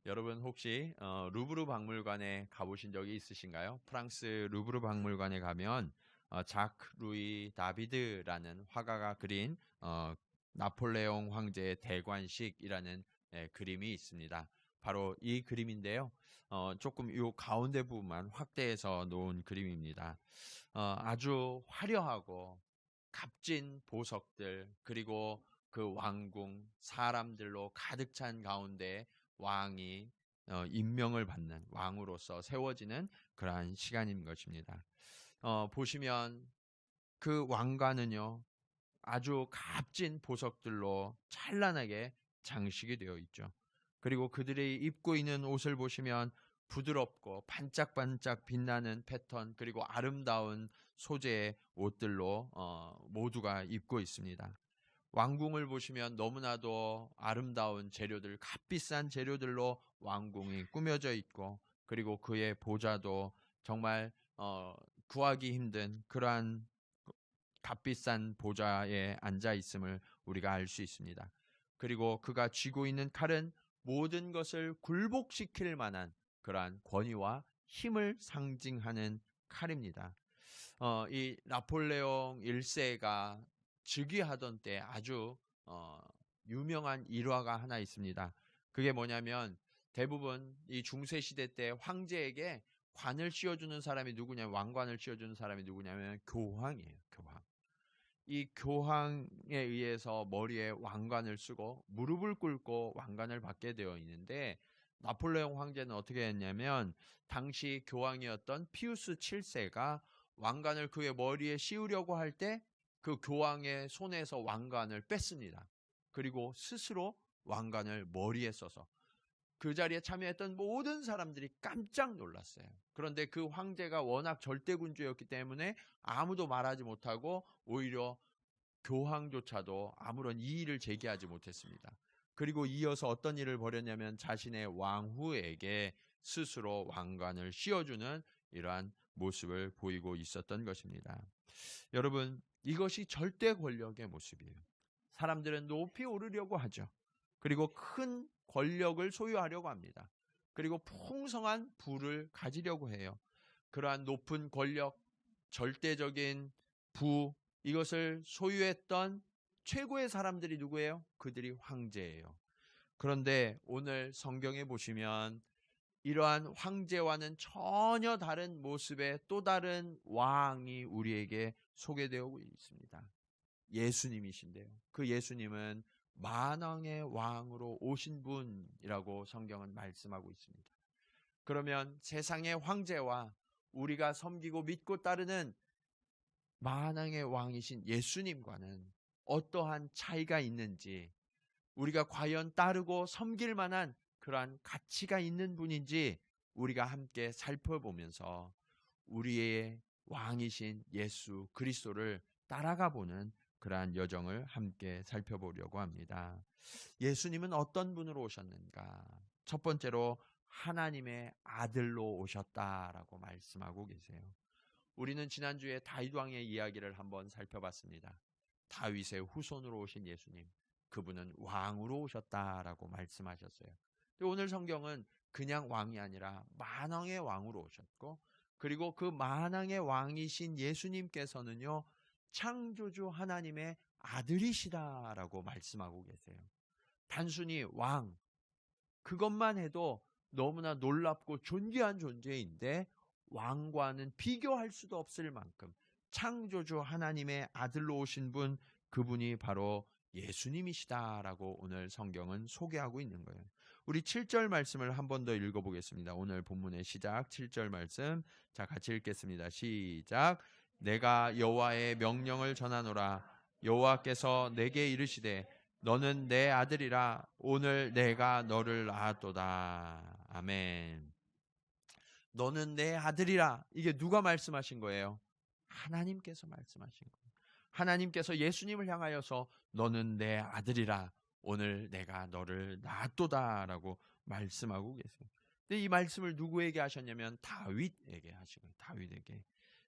여러분 혹시 루브르 박물관에 가보신 적이 있으신가요? 프랑스 루브르 박물관에 가면 자크 루이 다비드라는 화가가 그린 나폴레옹 황제의 대관식이라는 그림이 있습니다. 바로 이 그림인데요. 조금 이 가운데 부분만 확대해서 놓은 그림입니다. 아주 화려하고 값진 보석들 그리고 그 왕궁 사람들로 가득 찬 가운데 왕이 임명을 받는 왕으로서 세워지는 그러한 시간인 것입니다. 보시면 그 왕관은요 아주 값진 보석들로 찬란하게 장식이 되어 있죠. 그리고 그들이 입고 있는 옷을 보시면 부드럽고 반짝반짝 빛나는 패턴 그리고 아름다운 소재의 옷들로 모두가 입고 있습니다. 왕궁을 보시면 너무나도 아름다운 재료들, 값비싼 재료들로 왕궁이 꾸며져 있고 그리고 그의 보좌도 정말 구하기 힘든 그러한 값비싼 보좌에 앉아 있음을 우리가 알 수 있습니다. 그리고 그가 쥐고 있는 칼은 모든 것을 굴복시킬 만한 그러한 권위와 힘을 상징하는 칼입니다. 이 나폴레옹 1세가 즉위하던 때 아주 유명한 일화가 하나 있습니다. 그게 뭐냐면 대부분 이 중세 시대 때 황제에게 관을 씌워주는 사람이 누구냐면 왕관을 씌워주는 사람이 누구냐면 교황이에요. 교황. 이 교황에 의해서 머리에 왕관을 쓰고 무릎을 꿇고 왕관을 받게 되어 있는데 나폴레옹 황제는 어떻게 했냐면 당시 교황이었던 피우스 7세가 왕관을 그의 머리에 씌우려고 할 때 그 교황의 손에서 왕관을 뺐습니다. 그리고 스스로 왕관을 머리에 써서 그 자리에 참여했던 모든 사람들이 깜짝 놀랐어요. 그런데 그 황제가 워낙 절대군주였기 때문에 아무도 말하지 못하고 오히려 교황조차도 아무런 이의를 제기하지 못했습니다. 그리고 이어서 어떤 일을 벌였냐면 자신의 왕후에게 스스로 왕관을 씌워주는 이러한 모습을 보이고 있었던 것입니다. 여러분, 이것이 절대 권력의 모습이에요. 사람들은 높이 오르려고 하죠. 그리고 큰 권력을 소유하려고 합니다. 그리고 풍성한 부를 가지려고 해요. 그러한 높은 권력, 절대적인 부, 이것을 소유했던 최고의 사람들이 누구예요? 그들이 황제예요. 그런데 오늘 성경에 보시면 이러한 황제와는 전혀 다른 모습의 또 다른 왕이 우리에게 소개되어 있습니다. 예수님이신데요. 그 예수님은 만왕의 왕으로 오신 분이라고 성경은 말씀하고 있습니다. 그러면 세상의 황제와 우리가 섬기고 믿고 따르는 만왕의 왕이신 예수님과는 어떠한 차이가 있는지, 우리가 과연 따르고 섬길 만한 그러한 가치가 있는 분인지 우리가 함께 살펴보면서 우리의 왕이신 예수 그리스도를 따라가 보는 그러한 여정을 함께 살펴보려고 합니다. 예수님은 어떤 분으로 오셨는가? 첫 번째로 하나님의 아들로 오셨다라고 말씀하고 계세요. 우리는 지난주에 다윗 왕의 이야기를 한번 살펴봤습니다. 다윗의 후손으로 오신 예수님, 그분은 왕으로 오셨다라고 말씀하셨어요. 오늘 성경은 그냥 왕이 아니라 만왕의 왕으로 오셨고, 그리고 그 만왕의 왕이신 예수님께서는요, 창조주 하나님의 아들이시다라고 말씀하고 계세요. 단순히 왕, 그것만 해도 너무나 놀랍고 존귀한 존재인데 왕과는 비교할 수도 없을 만큼 창조주 하나님의 아들로 오신 분, 그분이 바로 예수님이시다라고 오늘 성경은 소개하고 있는 거예요. 우리 7절 말씀을 한 번 더 읽어보겠습니다. 오늘 본문의 시작 7절 말씀, 자 같이 읽겠습니다. 시작. 내가 여호와의 명령을 전하노라. 여호와께서 내게 이르시되 너는 내 아들이라. 오늘 내가 너를 낳았도다. 아멘. 너는 내 아들이라. 이게 누가 말씀하신 거예요? 하나님께서 말씀하신 거예요. 하나님께서 예수님을 향하여서 너는 내 아들이라. 오늘 내가 너를 낳았도다라고 말씀하고 계세요. 근데 이 말씀을 누구에게 하셨냐면 다윗에게 하신 거예요. 다윗에게.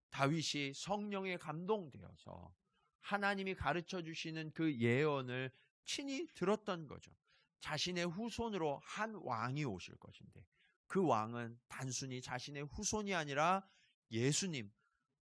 다윗이 성령에 감동되어서 하나님이 가르쳐 주시는 그 예언을 친히 들었던 거죠. 자신의 후손으로 한 왕이 오실 것인데, 그 왕은 단순히 자신의 후손이 아니라 예수님,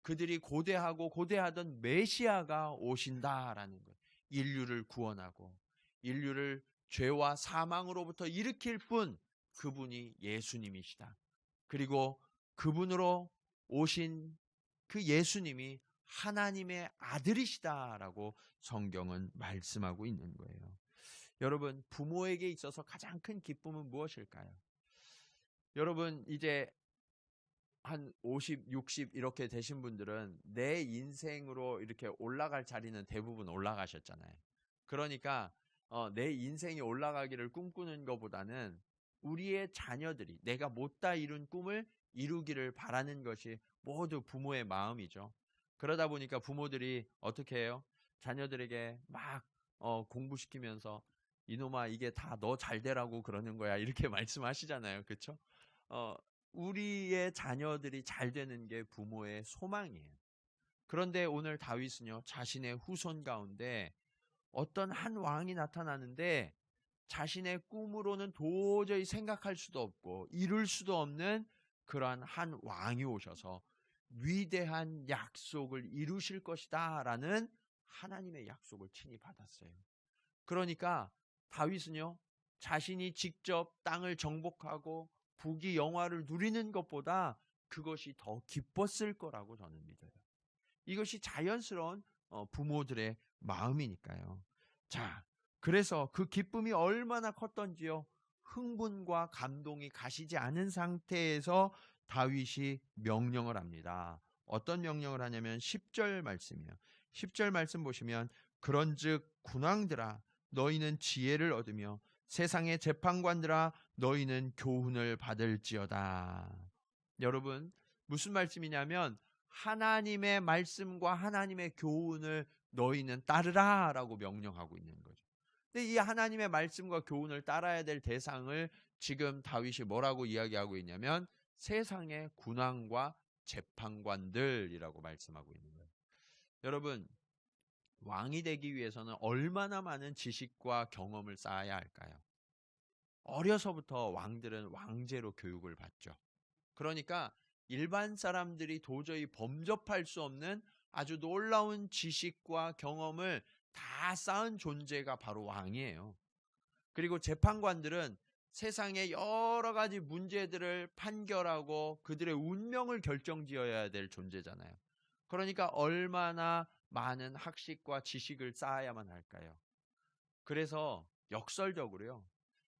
그들이 고대하고 고대하던 메시아가 오신다라는 것. 인류를 구원하고 인류를 죄와 사망으로부터 일으킬 분, 그분이 예수님이시다. 그리고 그분으로 오신 그 예수님이 하나님의 아들이시다라고 성경은 말씀하고 있는 거예요. 여러분, 부모에게 있어서 가장 큰 기쁨은 무엇일까요? 여러분, 이제 한 50, 60 이렇게 되신 분들은 내 인생으로 이렇게 올라갈 자리는 대부분 올라가셨잖아요. 그러니까 내 인생이 올라가기를 꿈꾸는 것보다는 우리의 자녀들이 내가 못다 이룬 꿈을 이루기를 바라는 것이 모두 부모의 마음이죠. 그러다 보니까 부모들이 어떻게 해요? 자녀들에게 막 공부시키면서 이놈아, 이게 다 너 잘 되라고 그러는 거야, 이렇게 말씀하시잖아요. 그렇죠? 우리의 자녀들이 잘 되는 게 부모의 소망이에요. 그런데 오늘 다윗은요, 자신의 후손 가운데 어떤 한 왕이 나타나는데 자신의 꿈으로는 도저히 생각할 수도 없고 이룰 수도 없는 그러한 한 왕이 오셔서 위대한 약속을 이루실 것이다 라는 하나님의 약속을 친히 받았어요. 그러니까 다윗은요, 자신이 직접 땅을 정복하고 부귀 영화를 누리는 것보다 그것이 더 기뻤을 거라고 저는 믿어요. 이것이 자연스러운 부모들의 마음이니까요. 자, 그래서 그 기쁨이 얼마나 컸던지요, 흥분과 감동이 가시지 않은 상태에서 다윗이 명령을 합니다. 어떤 명령을 하냐면 10절 말씀이에요. 10절 말씀 보시면, 그런즉 군왕들아 너희는 지혜를 얻으며 세상의 재판관들아 너희는 교훈을 받을지어다. 여러분, 무슨 말씀이냐면 하나님의 말씀과 하나님의 교훈을 너희는 따르라 라고 명령하고 있는 거죠. 근데 이 하나님의 말씀과 교훈을 따라야 될 대상을 지금 다윗이 뭐라고 이야기하고 있냐면 세상의 군왕과 재판관들이라고 말씀하고 있는 거예요. 여러분, 왕이 되기 위해서는 얼마나 많은 지식과 경험을 쌓아야 할까요? 어려서부터 왕들은 왕제로 교육을 받죠. 그러니까 일반 사람들이 도저히 범접할 수 없는 아주 놀라운 지식과 경험을 다 쌓은 존재가 바로 왕이에요. 그리고 재판관들은 세상의 여러 가지 문제들을 판결하고 그들의 운명을 결정지어야 될 존재잖아요. 그러니까 얼마나 많은 학식과 지식을 쌓아야만 할까요? 그래서 역설적으로요,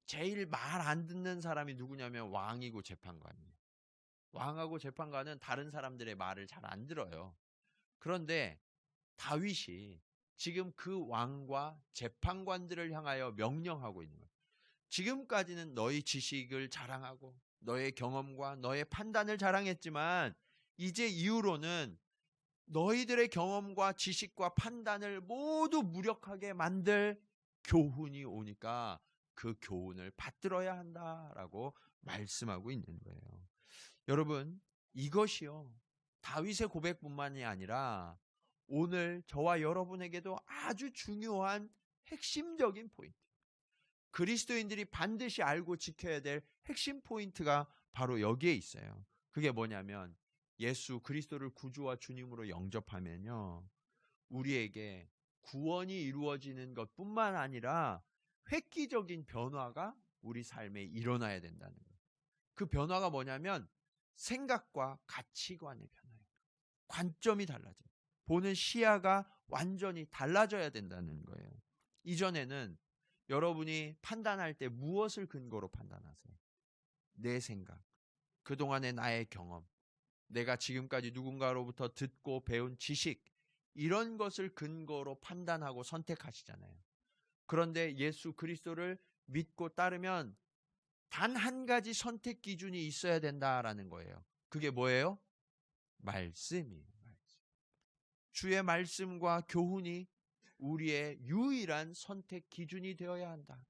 제일 말 안 듣는 사람이 누구냐면 왕이고 재판관이에요. 왕하고 재판관은 다른 사람들의 말을 잘 안 들어요. 그런데 다윗이 지금 그 왕과 재판관들을 향하여 명령하고 있는 거예요. 지금까지는 너희 지식을 자랑하고 너의 경험과 너의 판단을 자랑했지만 이제 이후로는 너희들의 경험과 지식과 판단을 모두 무력하게 만들 교훈이 오니까 그 교훈을 받들어야 한다라고 말씀하고 있는 거예요. 여러분, 이것이요, 다윗의 고백뿐만이 아니라 오늘 저와 여러분에게도 아주 중요한 핵심적인 포인트, 그리스도인들이 반드시 알고 지켜야 될 핵심 포인트가 바로 여기에 있어요. 그게 뭐냐면 예수 그리스도를 구주와 주님으로 영접하면요, 우리에게 구원이 이루어지는 것뿐만 아니라 획기적인 변화가 우리 삶에 일어나야 된다는 거예요. 그 변화가 뭐냐면 생각과 가치관의 변화예요. 관점이 달라져요. 보는 시야가 완전히 달라져야 된다는 거예요. 이전에는 여러분이 판단할 때 무엇을 근거로 판단하세요? 내 생각, 그동안의 나의 경험, 내가 지금까지 누군가로부터 듣고 배운 지식, 이런 것을 근거로 판단하고 선택하시잖아요. 그런데 예수 그리스도를 믿고 따르면 단 한 가지 선택 기준이 있어야 된다라는 거예요. 그게 뭐예요? 말씀이에요. 주의 말씀과 교훈이 우리의 유일한 선택 기준이 되어야 한다.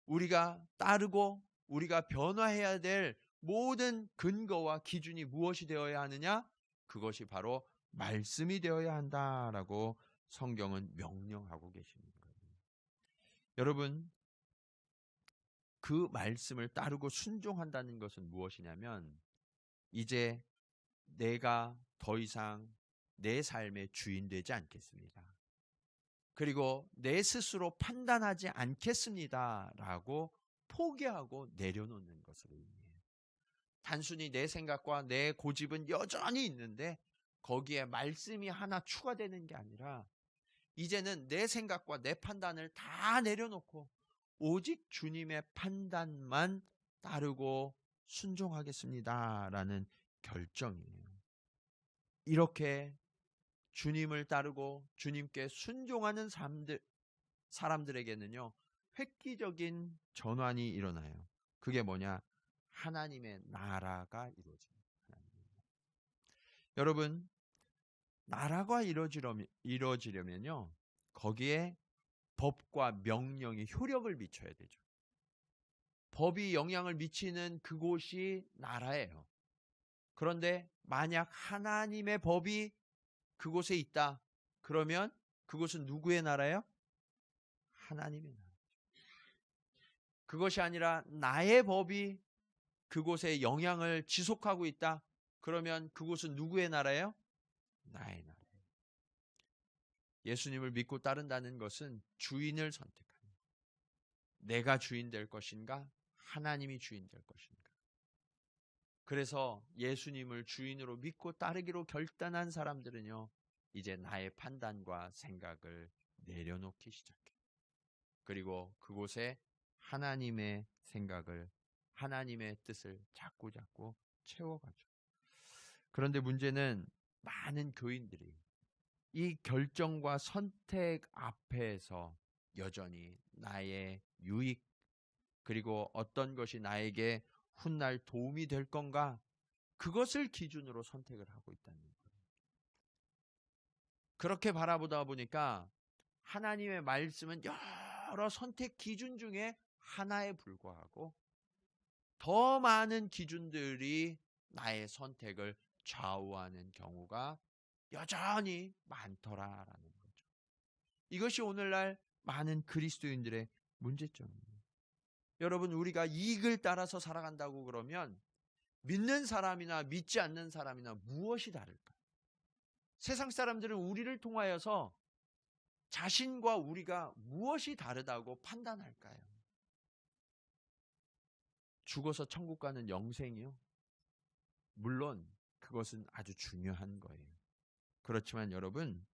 우리가 따르고 우리가 변화해야 될 모든 근거와 기준이 무엇이 되어야 하느냐? 그것이 바로 말씀이 되어야 한다라고 성경은 명령하고 계시는 거예요. 여러분, 그 말씀을 따르고 순종한다는 것은 무엇이냐면 이제 내가 더 이상 내 삶의 주인 되지 않겠습니다. 그리고 내 스스로 판단하지 않겠습니다 라고 포기하고 내려놓는 것을 의미해요. 단순히 내 생각과 내 고집은 여전히 있는데 거기에 말씀이 하나 추가되는 게 아니라 이제는 내 생각과 내 판단을 다 내려놓고 오직 주님의 판단만 따르고 순종하겠습니다 라는 결정이에요. 이렇게 주님을 따르고 주님께 순종하는 사람들에게는요, 획기적인 전환이 일어나요. 그게 뭐냐? 하나님의 나라가 이루어집니다. 여러분, 나라가 이루어지려면요, 거기에 법과 명령이 효력을 미쳐야 되죠. 법이 영향을 미치는 그곳이 나라예요. 그런데 만약 하나님의 법이 그곳에 있다. 그러면 그곳은 누구의 나라예요? 하나님의 나라. 그것이 아니라 나의 법이 그곳에 영향을 지속하고 있다. 그러면 그곳은 누구의 나라예요? 나의 나라예요. 예수님을 믿고 따른다는 것은 주인을 선택하는 거예요. 내가 주인 될 것인가? 하나님이 주인 될 것인가? 그래서 예수님을 주인으로 믿고 따르기로 결단한 사람들은요, 이제 나의 판단과 생각을 내려놓기 시작해요. 그리고 그곳에 하나님의 생각을, 하나님의 뜻을 자꾸 채워가죠. 그런데 문제는 많은 교인들이 이 결정과 선택 앞에서 여전히 나의 유익, 그리고 어떤 것이 나에게 훗날 도움이 될 건가, 그것을 기준으로 선택을 하고 있다는 거예요. 그렇게 바라보다 보니까 하나님의 말씀은 여러 선택 기준 중에 하나에 불과하고 더 많은 기준들이 나의 선택을 좌우하는 경우가 여전히 많더라라는 거죠. 이것이 오늘날 많은 그리스도인들의 문제점이에요. 여러분, 우리가 이익을 따라서 살아간다고 그러면 믿는 사람이나 믿지 않는 사람이나 무엇이 다를까? 세상 사람들은 우리를 통하여서 자신과 우리가 무엇이 다르다고 판단할까요? 죽어서 천국 가는 영생이요? 물론 그것은 아주 중요한 거예요. 그렇지만 여러분,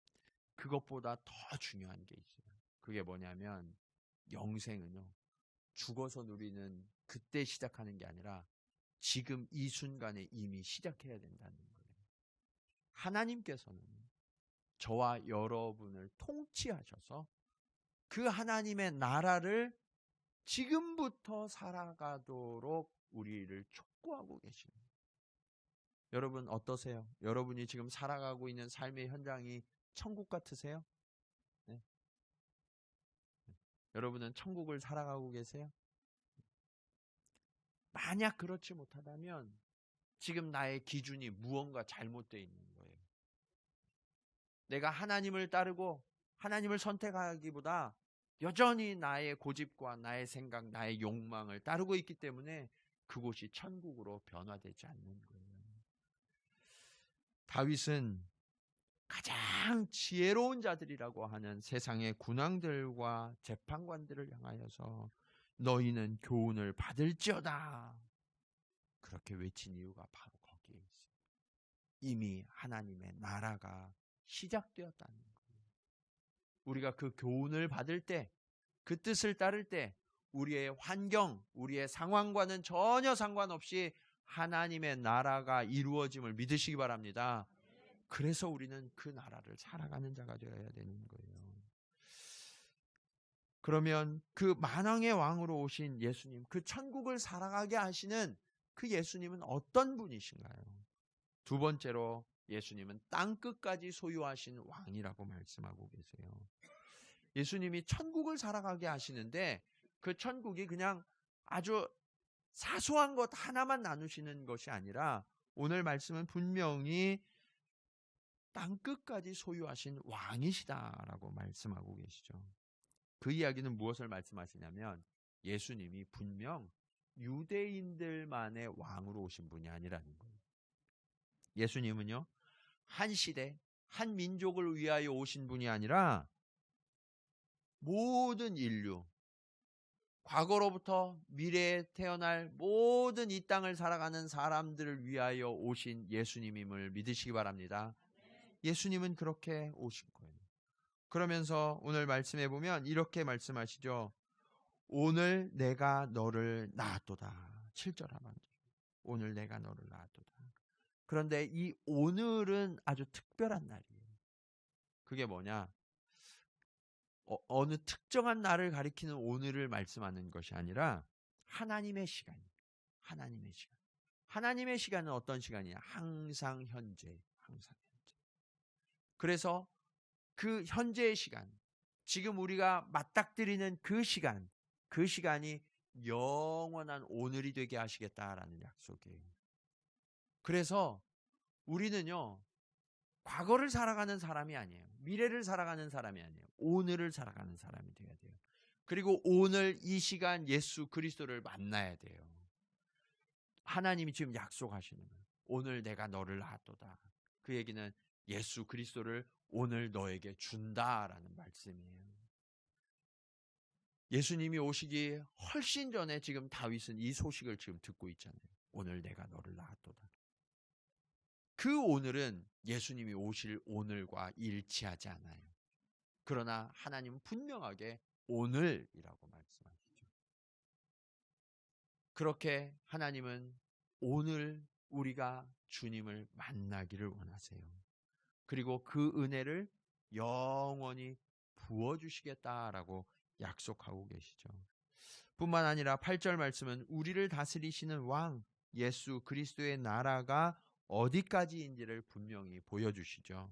그것보다 더 중요한 게 있어요. 그게 뭐냐면 영생은요, 죽어서 누리는 그때 시작하는 게 아니라 지금 이 순간에 이미 시작해야 된다는 거예요. 하나님께서는 저와 여러분을 통치하셔서 그 하나님의 나라를 지금부터 살아가도록 우리를 촉구하고 계십니다. 여러분 어떠세요? 여러분이 지금 살아가고 있는 삶의 현장이 천국 같으세요? 네. 여러분은 천국을 살아가고 계세요? 만약 그렇지 못하다면 지금 나의 기준이 무언가 잘못되어 있는 거예요. 내가 하나님을 따르고 하나님을 선택하기보다 여전히 나의 고집과 나의 생각, 나의 욕망을 따르고 있기 때문에 그곳이 천국으로 변화되지 않는 거예요. 다윗은 가장 지혜로운 자들이라고 하는 세상의 군왕들과 재판관들을 향하여서 너희는 교훈을 받을지어다, 그렇게 외친 이유가 바로 거기에 있어요. 이미 하나님의 나라가 시작되었다는 거예요. 우리가 그 교훈을 받을 때, 그 뜻을 따를 때 우리의 환경, 우리의 상황과는 전혀 상관없이 하나님의 나라가 이루어짐을 믿으시기 바랍니다. 그래서 우리는 그 나라를 살아가는 자가 되어야 되는 거예요. 그러면 그 만왕의 왕으로 오신 예수님, 그 천국을 살아가게 하시는 그 예수님은 어떤 분이신가요? 두 번째로 예수님은 땅끝까지 소유하신 왕이라고 말씀하고 계세요. 예수님이 천국을 살아가게 하시는데 그 천국이 그냥 아주 사소한 것 하나만 나누시는 것이 아니라 오늘 말씀은 분명히 땅끝까지 소유하신 왕이시다라고 말씀하고 계시죠. 그 이야기는 무엇을 말씀하시냐면 예수님이 분명 유대인들만의 왕으로 오신 분이 아니라는 거예요. 예수님은요, 한 시대, 한 민족을 위하여 오신 분이 아니라 모든 인류, 과거로부터 미래에 태어날 모든 이 땅을 살아가는 사람들을 위하여 오신 예수님임을 믿으시기 바랍니다. 예수님은 그렇게 오신 거예요. 그러면서 오늘 말씀해 보면 이렇게 말씀하시죠. 오늘 내가 너를 낳았도다. 7절 하반절. 오늘 내가 너를 낳았도다. 그런데 이 오늘은 아주 특별한 날이에요. 그게 뭐냐? 어느 특정한 날을 가리키는 오늘을 말씀하는 것이 아니라 하나님의 시간이에요. 하나님의 시간. 하나님의 시간은 어떤 시간이냐? 항상 현재, 항상 현재. 그래서 그 현재의 시간, 지금 우리가 맞닥뜨리는 그 시간이 영원한 오늘이 되게 하시겠다라는 약속이에요. 그래서 우리는요, 과거를 살아가는 사람이 아니에요. 미래를 살아가는 사람이 아니에요. 오늘을 살아가는 사람이 되어야 돼요. 그리고 오늘 이 시간 예수 그리스도를 만나야 돼요. 하나님이 지금 약속하시는 거예요. 오늘 내가 너를 낳았도다. 그 얘기는 예수 그리스도를 오늘 너에게 준다라는 말씀이에요. 예수님이 오시기 훨씬 전에 지금 다윗은 이 소식을 지금 듣고 있잖아요. 오늘 내가 너를 낳았도다. 그 오늘은 예수님이 오실 오늘과 일치하지 않아요. 그러나 하나님은 분명하게 오늘이라고 말씀하시죠. 그렇게 하나님은 오늘 우리가 주님을 만나기를 원하세요. 그리고 그 은혜를 영원히 부어주시겠다라고 약속하고 계시죠. 뿐만 아니라 8절 말씀은 우리를 다스리시는 왕 예수 그리스도의 나라가 어디까지인지를 분명히 보여주시죠.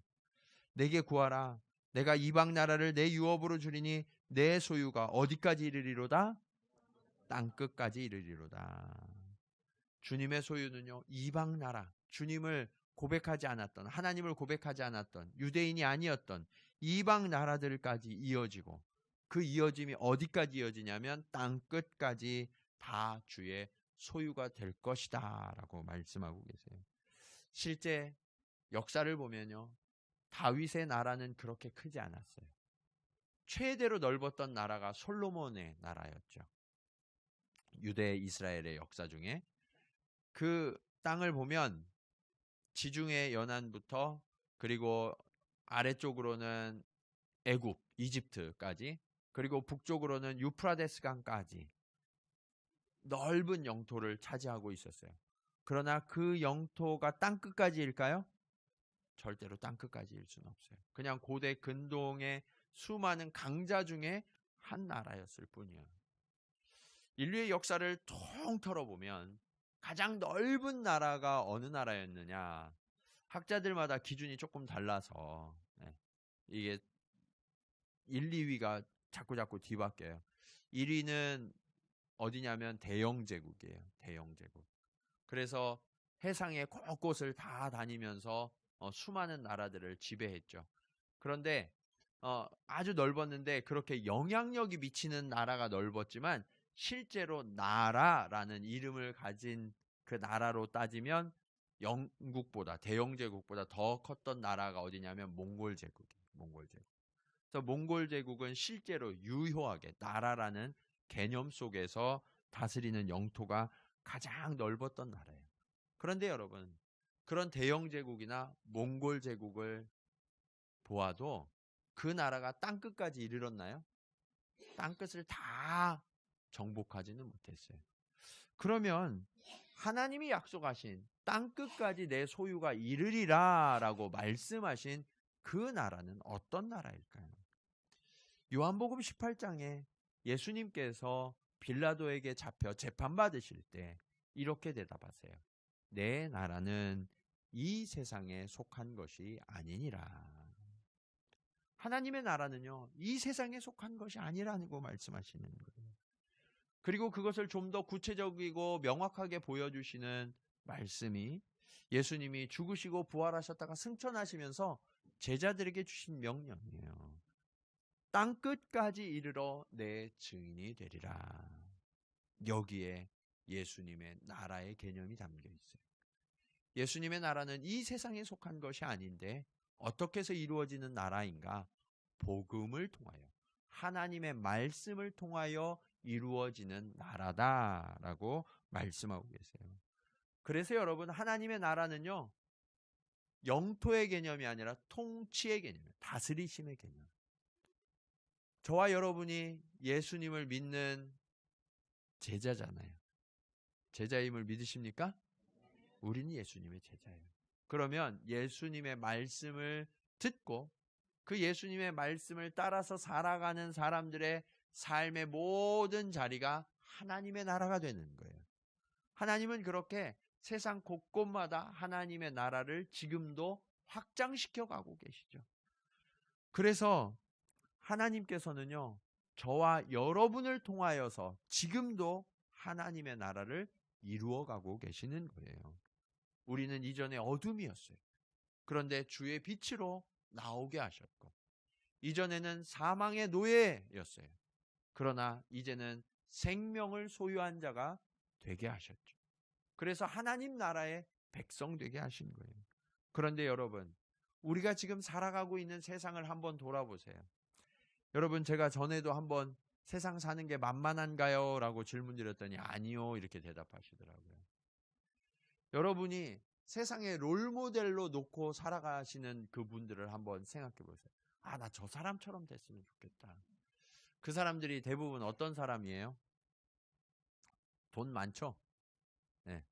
내게 구하라. 내가 이방 나라를 내 유업으로 주리니 내 소유가 어디까지 이르리로다? 땅끝까지 이르리로다. 주님의 소유는요, 이방 나라, 주님을 고백하지 않았던, 하나님을 고백하지 않았던, 유대인이 아니었던 이방 나라들까지 이어지고, 그 이어짐이 어디까지 이어지냐면 땅끝까지 다 주의 소유가 될 것이다 라고 말씀하고 계세요. 실제 역사를 보면요, 다윗의 나라는 그렇게 크지 않았어요. 최대로 넓었던 나라가 솔로몬의 나라였죠. 유대 이스라엘의 역사 중에 그 땅을 보면 지중해 연안부터 그리고 아래쪽으로는 애굽, 이집트까지, 그리고 북쪽으로는 유프라데스 강까지 넓은 영토를 차지하고 있었어요. 그러나 그 영토가 땅끝까지일까요? 절대로 땅끝까지일 수는 없어요. 그냥 고대 근동의 수많은 강자 중에 한 나라였을 뿐이에요. 인류의 역사를 통틀어 보면 가장 넓은 나라가 어느 나라였느냐? 학자들마다 기준이 조금 달라서 이게 1, 2위가 자꾸 뒤바뀌어요. 1위는 어디냐면 대영제국이에요. 대영제국. 그래서 해상의 곳곳을 다 다니면서 수많은 나라들을 지배했죠. 그런데 아주 넓었는데 그렇게 영향력이 미치는 나라가 넓었지만 실제로 나라라는 이름을 가진 그 나라로 따지면 영국보다, 대영제국보다 더 컸던 나라가 어디냐면 몽골 제국이에요. 몽골 제국. 그래서 몽골 제국은 실제로 유효하게 나라라는 개념 속에서 다스리는 영토가 가장 넓었던 나라예요. 그런데 여러분, 그런 대영제국이나 몽골 제국을 보아도 그 나라가 땅끝까지 이르렀나요? 땅끝을 다 정복하지는 못했어요. 그러면 하나님이 약속하신 땅끝까지 내 소유가 이르리라 라고 말씀하신 그 나라는 어떤 나라일까요? 요한복음 18장에 예수님께서 빌라도에게 잡혀 재판받으실 때 이렇게 대답하세요. 내 나라는 이 세상에 속한 것이 아니니라. 하나님의 나라는요, 이 세상에 속한 것이 아니라고 말씀하시는 거예요. 그리고 그것을 좀 더 구체적이고 명확하게 보여주시는 말씀이 예수님이 죽으시고 부활하셨다가 승천하시면서 제자들에게 주신 명령이에요. 땅끝까지 이르러 내 증인이 되리라. 여기에 예수님의 나라의 개념이 담겨 있어요. 예수님의 나라는 이 세상에 속한 것이 아닌데 어떻게 해서 이루어지는 나라인가? 복음을 통하여, 하나님의 말씀을 통하여 이루어지는 나라다라고 말씀하고 계세요. 그래서 여러분, 하나님의 나라는요, 영토의 개념이 아니라 통치의 개념이에요. 다스리심의 개념. 저와 여러분이 예수님을 믿는 제자잖아요. 제자임을 믿으십니까? 우리는 예수님의 제자예요. 그러면 예수님의 말씀을 듣고 그 예수님의 말씀을 따라서 살아가는 사람들의 삶의 모든 자리가 하나님의 나라가 되는 거예요. 하나님은 그렇게 세상 곳곳마다 하나님의 나라를 지금도 확장시켜 가고 계시죠. 그래서 하나님께서는요, 저와 여러분을 통하여서 지금도 하나님의 나라를 이루어가고 계시는 거예요. 우리는 이전에 어둠이었어요. 그런데 주의 빛으로 나오게 하셨고, 이전에는 사망의 노예였어요. 그러나 이제는 생명을 소유한 자가 되게 하셨죠. 그래서 하나님 나라의 백성 되게 하신 거예요. 그런데 여러분, 우리가 지금 살아가고 있는 세상을 한번 돌아보세요. 여러분, 제가 전에도 한번 세상 사는 게 만만한가요? 라고 질문 드렸더니 아니요, 이렇게 대답하시더라고요. 여러분이 세상의 롤모델로 놓고 살아가시는 그분들을 한번 생각해 보세요. 아, 나 저 사람처럼 됐으면 좋겠다. 그 사람들이 대부분 어떤 사람이에요? 돈 많죠? 네.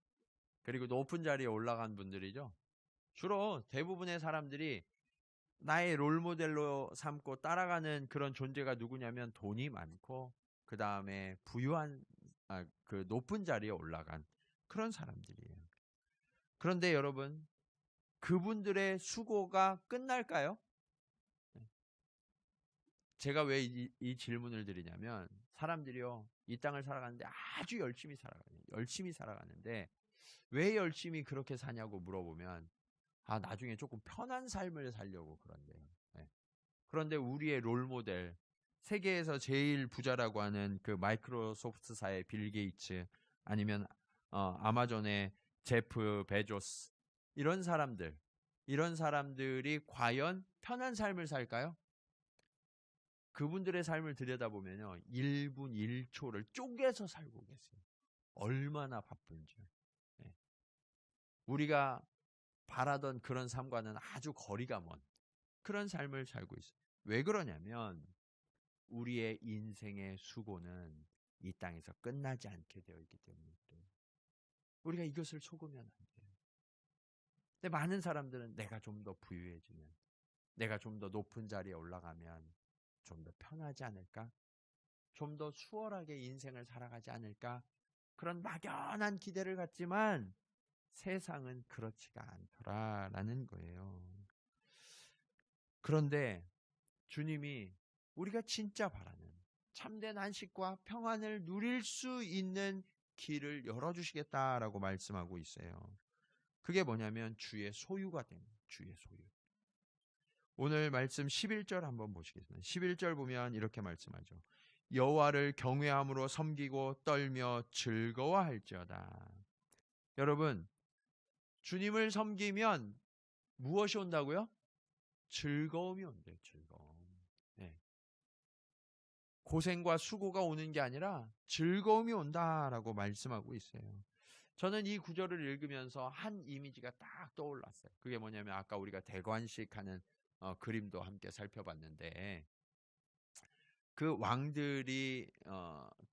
그리고 높은 자리에 올라간 분들이죠. 주로 대부분의 사람들이 나의 롤모델로 삼고 따라가는 그런 존재가 누구냐면 돈이 많고 그 다음에 부유한 그 높은 자리에 올라간 그런 사람들이에요. 그런데 여러분, 그분들의 수고가 끝날까요? 제가 왜 이 질문을 드리냐면, 사람들이요, 이 땅을 살아가는데 아주 열심히 살아가요. 열심히 살아가는데 왜 열심히 그렇게 사냐고 물어보면, 아, 나중에 조금 편한 삶을 살려고 그런데요. 네. 그런데 우리의 롤모델, 세계에서 제일 부자라고 하는 그 마이크로소프트사의 빌 게이츠, 아니면 아마존의 제프 베조스, 이런 사람들이 과연 편한 삶을 살까요? 그분들의 삶을 들여다보면요, 1분 1초를 쪼개서 살고 계세요. 얼마나 바쁜지요. 네. 우리가 바라던 그런 삶과는 아주 거리가 먼 그런 삶을 살고 있어요. 왜 그러냐면 우리의 인생의 수고는 이 땅에서 끝나지 않게 되어 있기 때문에 그래요. 우리가 이것을 속으면 안 돼요. 근데 많은 사람들은 내가 좀 더 부유해지면, 내가 좀 더 높은 자리에 올라가면 좀 더 편하지 않을까? 좀 더 수월하게 인생을 살아가지 않을까? 그런 막연한 기대를 갖지만 세상은 그렇지가 않더라라는 거예요. 그런데 주님이 우리가 진짜 바라는 참된 안식과 평안을 누릴 수 있는 길을 열어주시겠다라고 말씀하고 있어요. 그게 뭐냐면 주의 소유가 되는, 주의 소유. 오늘 말씀 11절 한번 보시겠습니다. 11절 보면 이렇게 말씀하죠. 여호와를 경외함으로 섬기고 떨며 즐거워할지어다. 여러분, 주님을 섬기면 무엇이 온다고요? 즐거움이 온대요. 즐거움. 네. 고생과 수고가 오는 게 아니라 즐거움이 온다라고 말씀하고 있어요. 저는 이 구절을 읽으면서 한 이미지가 딱 떠올랐어요. 그게 뭐냐면 아까 우리가 대관식 하는 그림도 함께 살펴봤는데, 그 왕들이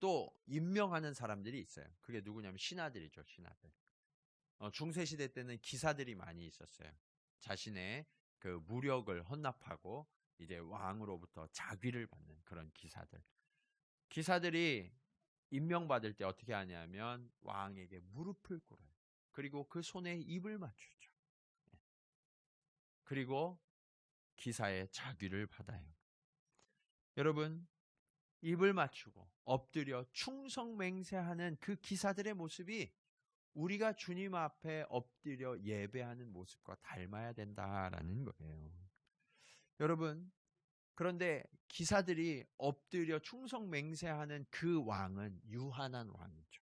또 임명하는 사람들이 있어요. 그게 누구냐면 신하들이죠. 신하들. 중세시대 때는 기사들이 많이 있었어요. 자신의 그 무력을 헌납하고 이제 왕으로부터 자귀를 받는 그런 기사들. 기사들이 임명받을 때 어떻게 하냐면 왕에게 무릎을 꿇어요. 그리고 그 손에 입을 맞추죠. 그리고 기사의 자귀를 받아요. 여러분, 입을 맞추고 엎드려 충성맹세하는 그 기사들의 모습이 우리가 주님 앞에 엎드려 예배하는 모습과 닮아야 된다라는 거예요. 여러분, 그런데 기사들이 엎드려 충성 맹세하는 그 왕은 유한한 왕이죠.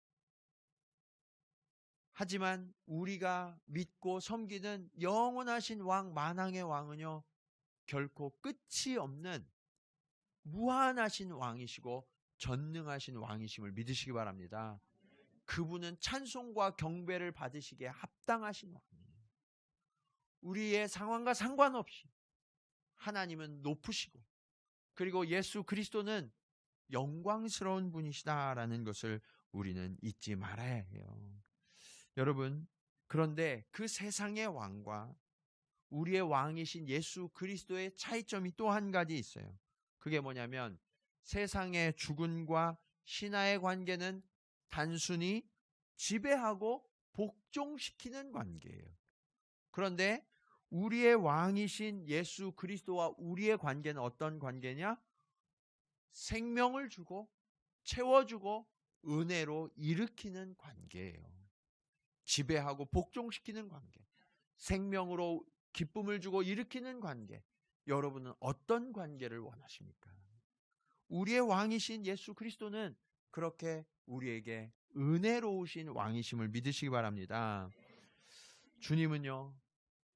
하지만 우리가 믿고 섬기는 영원하신 왕, 만왕의 왕은요, 결코 끝이 없는 무한하신 왕이시고 전능하신 왕이심을 믿으시기 바랍니다. 그분은 찬송과 경배를 받으시기에 합당하신 왕이에요. 우리의 상황과 상관없이 하나님은 높으시고, 그리고 예수 그리스도는 영광스러운 분이시다라는 것을 우리는 잊지 말아야 해요. 여러분, 그런데 그 세상의 왕과 우리의 왕이신 예수 그리스도의 차이점이 또 한 가지 있어요. 그게 뭐냐면 세상의 주군과 신하의 관계는 단순히 지배하고 복종시키는 관계예요. 그런데 우리의 왕이신 예수 그리스도와 우리의 관계는 어떤 관계냐? 생명을 주고 채워주고 은혜로 일으키는 관계예요. 지배하고 복종시키는 관계, 생명으로 기쁨을 주고 일으키는 관계. 여러분은 어떤 관계를 원하십니까? 우리의 왕이신 예수 그리스도는 그렇게 우리에게 은혜로우신 왕이심을 믿으시기 바랍니다. 주님은요,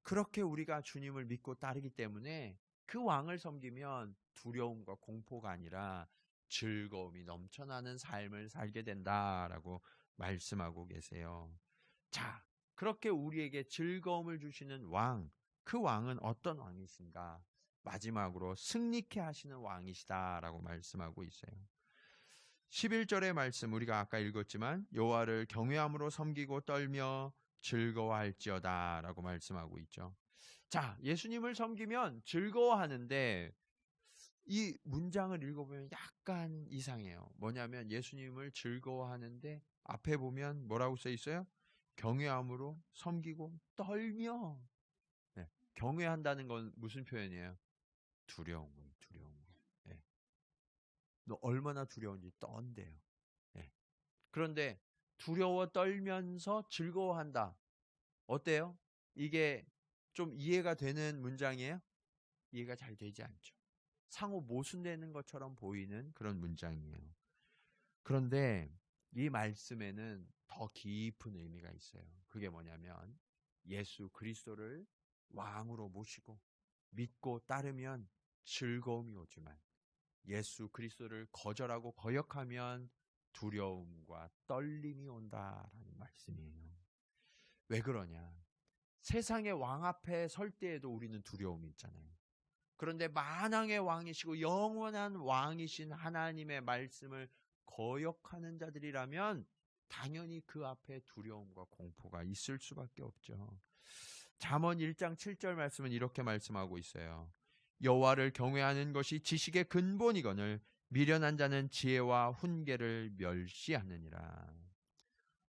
그렇게 우리가 주님을 믿고 따르기 때문에 그 왕을 섬기면 두려움과 공포가 아니라 즐거움이 넘쳐나는 삶을 살게 된다라고 말씀하고 계세요. 자, 그렇게 우리에게 즐거움을 주시는 왕, 그 왕은 어떤 왕이신가? 마지막으로 승리케 하시는 왕이시다라고 말씀하고 있어요. 11절의 말씀 우리가 아까 읽었지만 여호와를 경외함으로 섬기고 떨며 즐거워할지어다 라고 말씀하고 있죠. 자, 예수님을 섬기면 즐거워하는데 이 문장을 읽어보면 약간 이상해요. 뭐냐면 예수님을 즐거워하는데 앞에 보면 뭐라고 써 있어요? 경외함으로 섬기고 떨며. 네, 경외한다는 건 무슨 표현이에요? 두려운 거예요. 두려운 거. 네. 너 얼마나 두려운지 떤대요. 네. 그런데 두려워 떨면서 즐거워한다. 어때요? 이게 좀 이해가 되는 문장이에요? 이해가 잘 되지 않죠. 상호 모순되는 것처럼 보이는 그런 문장이에요. 그런데 이 말씀에는 더 깊은 의미가 있어요. 그게 뭐냐면 예수 그리스도를 왕으로 모시고 믿고 따르면 즐거움이 오지만 예수 그리스도를 거절하고 거역하면 두려움과 떨림이 온다라는 말씀이에요. 왜 그러냐? 세상의 왕 앞에 설 때에도 우리는 두려움이 있잖아요. 그런데 만왕의 왕이시고 영원한 왕이신 하나님의 말씀을 거역하는 자들이라면 당연히 그 앞에 두려움과 공포가 있을 수밖에 없죠. 잠언 1장 7절 말씀은 이렇게 말씀하고 있어요. 여호와를 경외하는 것이 지식의 근본이거늘 미련한 자는 지혜와 훈계를 멸시하느니라.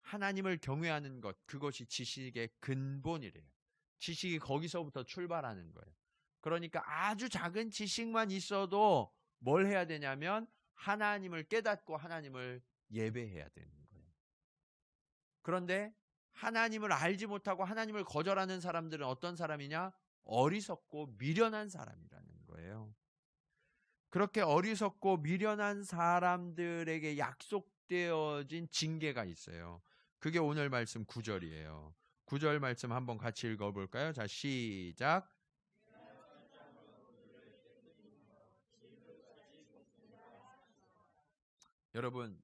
하나님을 경외하는 것, 그것이 지식의 근본이래요. 지식이 거기서부터 출발하는 거예요. 그러니까 아주 작은 지식만 있어도 뭘 해야 되냐면 하나님을 깨닫고 하나님을 예배해야 되는 거예요. 그런데 하나님을 알지 못하고 하나님을 거절하는 사람들은 어떤 사람이냐? 어리석고 미련한 사람이라는 거예요. 그렇게 어리석고 미련한 사람들에게 약속되어진 징계가 있어요. 그게 오늘 말씀 9절이에요. 9절 말씀 한번 같이 읽어볼까요? 자, 시작. 여러분,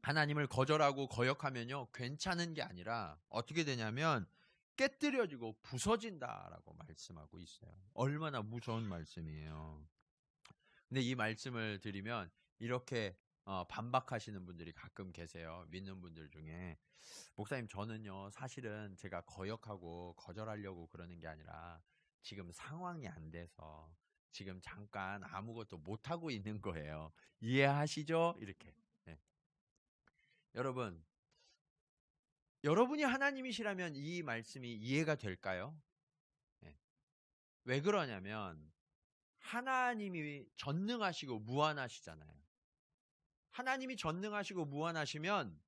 하나님을 거절하고 거역하면요, 괜찮은 게 아니라 어떻게 되냐면 깨뜨려지고 부서진다라고 말씀하고 있어요. 얼마나 무서운 말씀이에요. 근데 이 말씀을 드리면 이렇게 반박하시는 분들이 가끔 계세요. 믿는 분들 중에. 목사님, 저는요, 사실은 제가 거역하고 거절하려고 그러는 게 아니라 지금 상황이 안 돼서 지금 잠깐 아무것도 못하고 있는 거예요. 이해하시죠? 이렇게. 네. 여러분이 하나님이시라면 이 말씀이 이해가 될까요? 네. 왜 그러냐면 하나님이 전능하시고 무한하시잖아요. 하나님이 전능하시고 무한하시면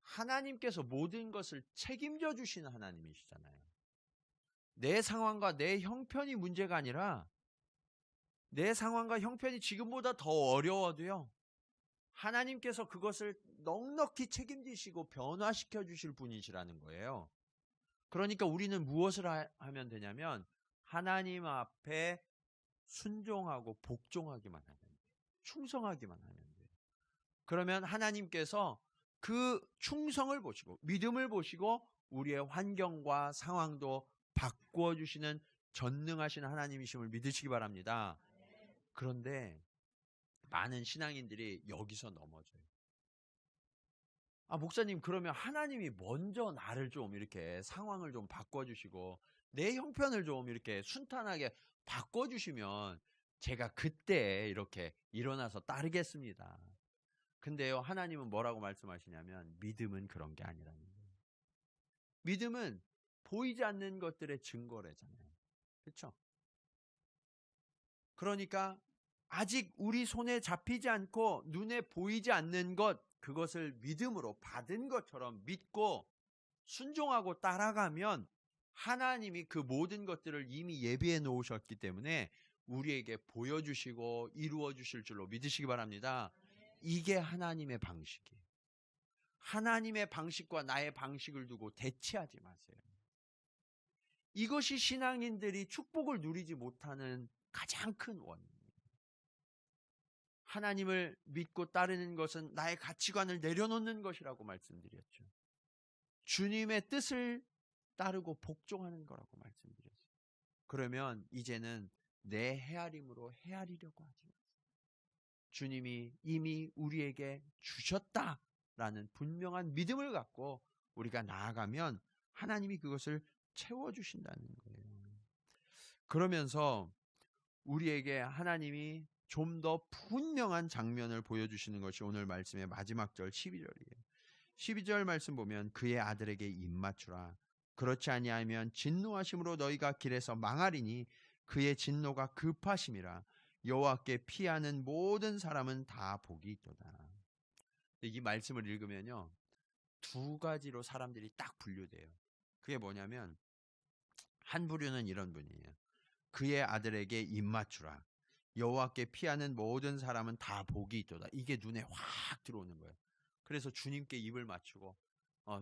하나님께서 모든 것을 책임져 주시는 하나님이시잖아요. 내 상황과 내 형편이 문제가 아니라 내 상황과 형편이 지금보다 더 어려워도요, 하나님께서 그것을 넉넉히 책임지시고 변화시켜 주실 분이시라는 거예요. 그러니까 우리는 무엇을 하면 되냐면 하나님 앞에 순종하고 복종하기만 하면 돼요. 충성하기만 하면 돼요. 그러면 하나님께서 그 충성을 보시고 믿음을 보시고 우리의 환경과 상황도 바꾸어 주시는 전능하신 하나님이심을 믿으시기 바랍니다. 그런데 많은 신앙인들이 여기서 넘어져요. 목사님, 그러면 하나님이 먼저 나를 좀 이렇게 상황을 좀 바꿔주시고 내 형편을 좀 이렇게 순탄하게 바꿔주시면 제가 그때 이렇게 일어나서 따르겠습니다. 근데요, 하나님은 뭐라고 말씀하시냐면 믿음은 그런 게 아니라는 거예요. 믿음은 보이지 않는 것들의 증거래잖아요. 그렇죠? 그러니까 아직 우리 손에 잡히지 않고 눈에 보이지 않는 것, 그것을 믿음으로 받은 것처럼 믿고 순종하고 따라가면 하나님이 그 모든 것들을 이미 예비해 놓으셨기 때문에 우리에게 보여주시고 이루어 주실 줄로 믿으시기 바랍니다. 이게 하나님의 방식이에요. 하나님의 방식과 나의 방식을 두고 대치하지 마세요. 이것이 신앙인들이 축복을 누리지 못하는 가장 큰 원인이에요. 하나님을 믿고 따르는 것은 나의 가치관을 내려놓는 것이라고 말씀드렸죠. 주님의 뜻을 따르고 복종하는 거라고 말씀드렸어요. 그러면 이제는 내 헤아림으로 헤아리려고 하지 마세요. 주님이 이미 우리에게 주셨다라는 분명한 믿음을 갖고 우리가 나아가면 하나님이 그것을 채워주신다는 거예요. 그러면서 우리에게 하나님이 좀 더 분명한 장면을 보여주시는 것이 오늘 말씀의 마지막 절 12절이에요. 12절 말씀 보면 그의 아들에게 입맞추라. 그렇지 아니하면 진노하심으로 너희가 길에서 망하리니 그의 진노가 급하심이라. 여호와께 피하는 모든 사람은 다 복이 있도다. 이 말씀을 읽으면요, 두 가지로 사람들이 딱 분류돼요. 그게 뭐냐면 한 부류는 이런 분이에요. 그의 아들에게 입맞추라. 여호와께 피하는 모든 사람은 다 복이 있도다. 이게 눈에 확 들어오는 거예요. 그래서 주님께 입을 맞추고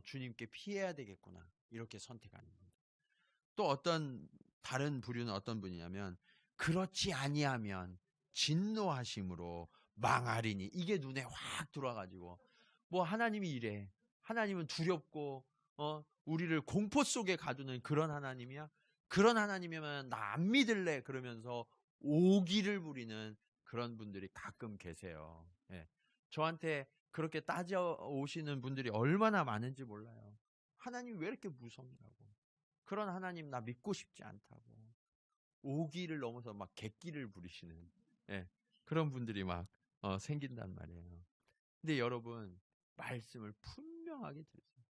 주님께 피해야 되겠구나, 이렇게 선택하는 겁니다. 또 어떤 다른 부류는 어떤 분이냐면 그렇지 아니하면 진노하심으로 망하리니, 이게 눈에 확 들어와가지고 뭐 하나님이 이래, 하나님은 두렵고 우리를 공포 속에 가두는 그런 하나님이야? 그런 하나님이면 나 안 믿을래, 그러면서 오기를 부리는 그런 분들이 가끔 계세요. 예. 저한테 그렇게 따져오시는 분들이 얼마나 많은지 몰라요. 하나님 왜 이렇게 무섭냐고, 그런 하나님 나 믿고 싶지 않다고, 오기를 넘어서 막 객기를 부리시는 그런 분들이 막 생긴단 말이에요. 근데 여러분, 말씀을 분명하게 들으세요.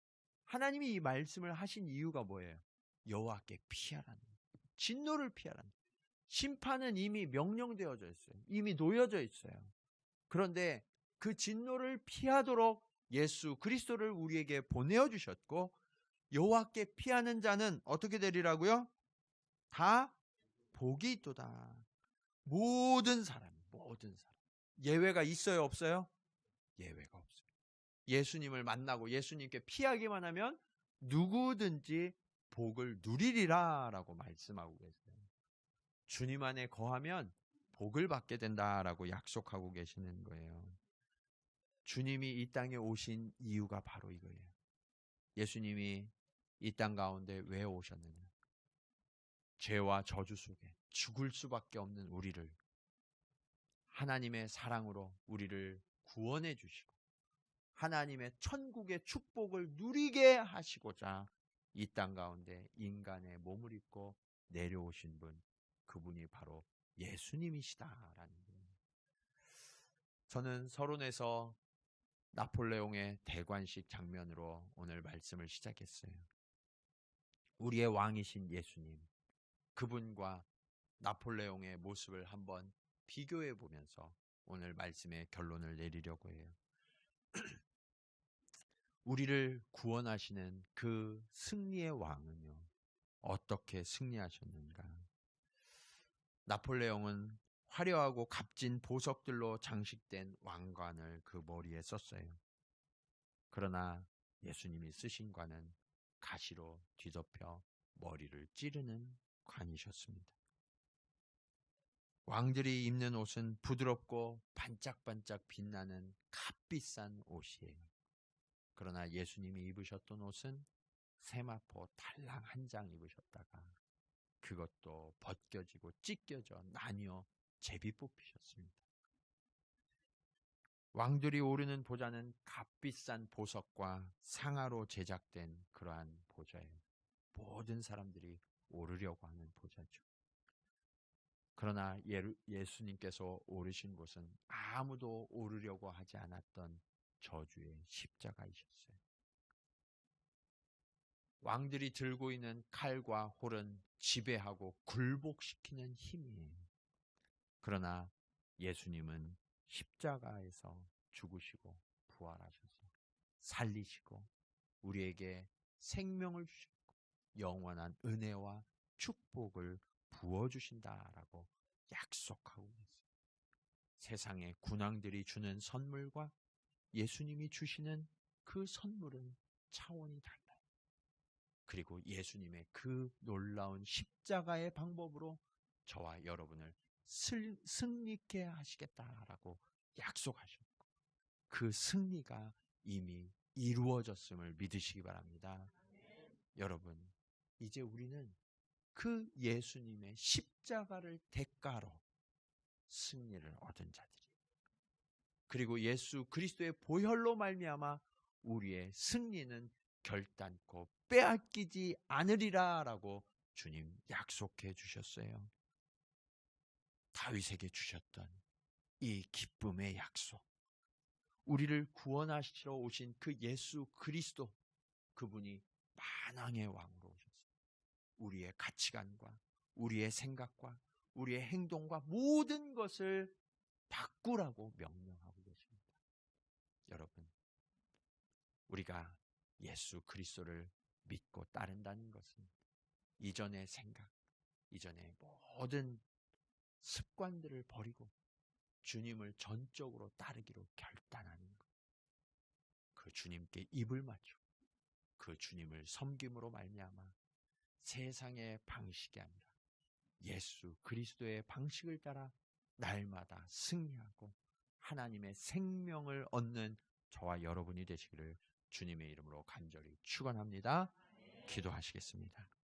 하나님이 이 말씀을 하신 이유가 뭐예요? 여호와께 피하라는 거예요. 진노를 피하라는 거예요. 심판은 이미 명령되어져 있어요. 이미 놓여져 있어요. 그런데 그 진노를 피하도록 예수 그리스도를 우리에게 보내어 주셨고, 여호와께 피하는 자는 어떻게 되리라고요? 다 복이 있도다. 모든 사람. 예외가 있어요, 없어요? 예외가 없어요. 예수님을 만나고 예수님께 피하기만 하면 누구든지 복을 누리리라 라고 말씀하고 계세요. 주님 안에 거하면 복을 받게 된다라고 약속하고 계시는 거예요. 주님이 이 땅에 오신 이유가 바로 이거예요. 예수님이 이 땅 가운데 왜 오셨느냐? 죄와 저주 속에 죽을 수밖에 없는 우리를 하나님의 사랑으로 우리를 구원해 주시고 하나님의 천국의 축복을 누리게 하시고자 이 땅 가운데 인간의 몸을 입고 내려오신 분, 그분이 바로 예수님이시다라는 거예요. 저는 서론에서 나폴레옹의 대관식 장면으로 오늘 말씀을 시작했어요. 우리의 왕이신 예수님, 그분과 나폴레옹의 모습을 한번 비교해 보면서 오늘 말씀의 결론을 내리려고 해요. 우리를 구원하시는 그 승리의 왕은요, 어떻게 승리하셨는가? 나폴레옹은 화려하고 값진 보석들로 장식된 왕관을 그 머리에 썼어요. 그러나 예수님이 쓰신 관은 가시로 뒤덮여 머리를 찌르는 관이셨습니다. 왕들이 입는 옷은 부드럽고 반짝반짝 빛나는 값비싼 옷이에요. 그러나 예수님이 입으셨던 옷은 세마포 달랑 한 장 입으셨다가 그것도 벗겨지고 찢겨져 나뉘어 제비 뽑히셨습니다. 왕들이 오르는 보좌는 값비싼 보석과 상아로 제작된 그러한 보좌예요. 모든 사람들이 오르려고 하는 보좌죠. 그러나 예수님께서 오르신 곳은 아무도 오르려고 하지 않았던 저주의 십자가이셨어요. 왕들이 들고 있는 칼과 홀은 지배하고 굴복시키는 힘이에요. 그러나 예수님은 십자가에서 죽으시고 부활하셔서 살리시고 우리에게 생명을 주시고 영원한 은혜와 축복을 부어주신다라고 약속하고 있어요. 세상의 군왕들이 주는 선물과 예수님이 주시는 그 선물은 차원이 달라요. 그리고 예수님의 그 놀라운 십자가의 방법으로 저와 여러분을 승리케 하시겠다라고 약속하셨고 그 승리가 이미 이루어졌음을 믿으시기 바랍니다. 여러분, 이제 우리는 그 예수님의 십자가를 대가로 승리를 얻은 자들이에요. 그리고 예수 그리스도의 보혈로 말미암아 우리의 승리는 결단코 빼앗기지 않으리라라고 주님 약속해 주셨어요. 다윗에게 주셨던 이 기쁨의 약속, 우리를 구원하시러 오신 그 예수 그리스도, 그분이 만왕의 왕으로 오셨어요. 우리의 가치관과 우리의 생각과 우리의 행동과 모든 것을 바꾸라고 명령하고 계십니다. 여러분, 우리가 예수 그리스도를 믿고 따른다는 것은 이전의 생각, 이전의 모든 습관들을 버리고 주님을 전적으로 따르기로 결단하는 것. 그 주님께 입을 맞추고 그 주님을 섬김으로 말미암아 세상의 방식이 아니라 예수 그리스도의 방식을 따라 날마다 승리하고 하나님의 생명을 얻는 저와 여러분이 되시기를 주님의 이름으로 간절히 축원합니다. 기도하시겠습니다.